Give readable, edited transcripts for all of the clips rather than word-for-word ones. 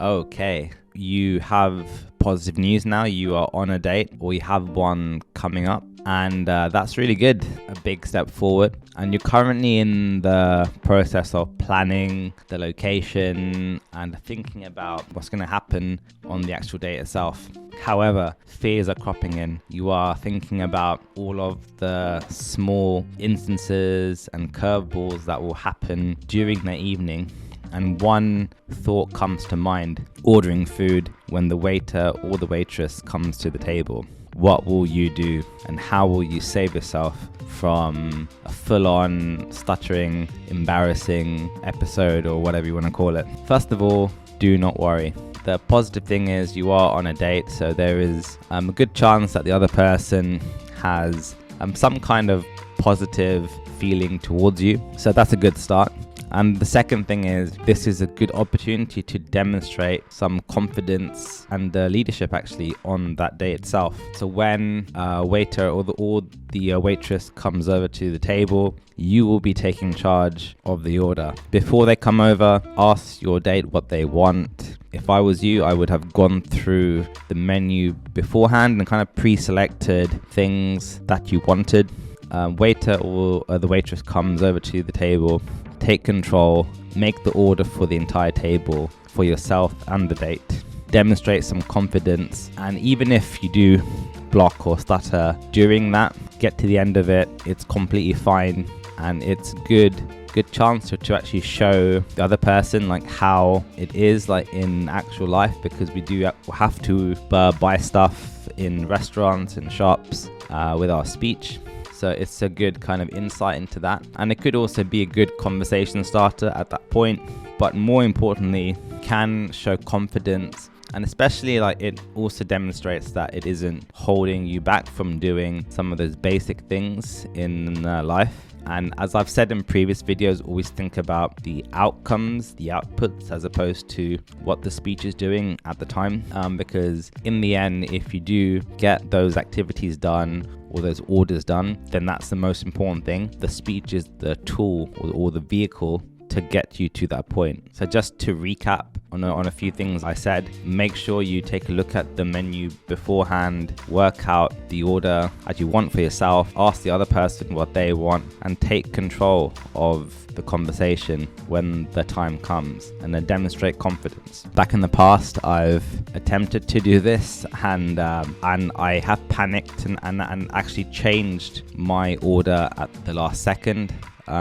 Okay, you have positive news now. You are on a date, or you have one coming up, and that's really good. A big step forward. And you're currently in the process of planning the location and thinking about what's going to happen on the actual date itself. However, fears are cropping in. You are thinking about all of the small instances and curveballs that will happen during the evening. And one thought comes to mind: ordering food when the waiter or the waitress comes to the table. What will you do, and how will you save yourself from a full-on stuttering, embarrassing episode, or whatever you want to call it? First of all, do not worry. The positive thing is you are on a date, so there is a good chance that the other person has some kind of positive feeling towards you. So that's a good start. And the second thing is, this is a good opportunity to demonstrate some confidence and leadership actually on that day itself. So when a waiter or the waitress comes over to the table, you will be taking charge of the order. Before they come over, ask your date what they want. If I was you, I would have gone through the menu beforehand and kind of pre-selected things that you wanted. Waiter or the waitress comes over to the table, take control, make the order for the entire table for yourself and the date. Demonstrate some confidence, and even if you do block or stutter during that, get to the end of it. It's completely fine, and it's good chance to actually show the other person like how it is like in actual life, because we do have to buy stuff in restaurants and shops with our speech. So it's a good kind of insight into that. And it could also be a good conversation starter at that point. But more importantly, can show confidence. And especially like it also demonstrates that it isn't holding you back from doing some of those basic things in life. And as I've said in previous videos, always think about the outcomes, the outputs, as opposed to what the speech is doing at the time. Because in the end, if you do get those activities done or those orders done, then that's the most important thing. The speech is the tool or the vehicle to get you to that point. So just to recap on a few things I said, make sure you take a look at the menu beforehand, work out the order as you want for yourself, ask the other person what they want, and take control of the conversation when the time comes, and then demonstrate confidence. Back in the past, I've attempted to do this, and I have panicked and actually changed my order at the last second.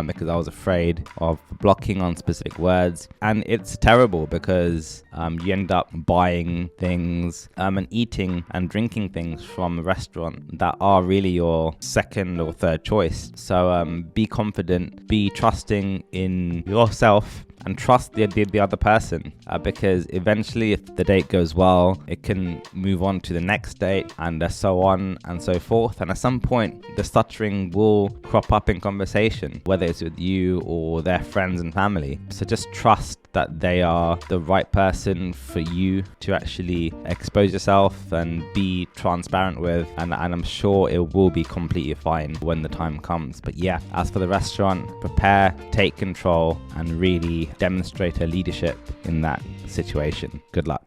Because I was afraid of blocking on specific words, and it's terrible because you end up buying things and eating and drinking things from a restaurant that are really your second or third choice. So be confident, be trusting in yourself, and trust the other person, because eventually if the date goes well, it can move on to the next date, and so on and so forth. And at some point, the stuttering will crop up in conversation, whether it's with you or their friends and family. So just trust that they are the right person for you to actually expose yourself and be transparent with, and I'm sure it will be completely fine when the time comes. But yeah, as for the restaurant, prepare, take control, and really demonstrate a leadership in that situation. Good luck.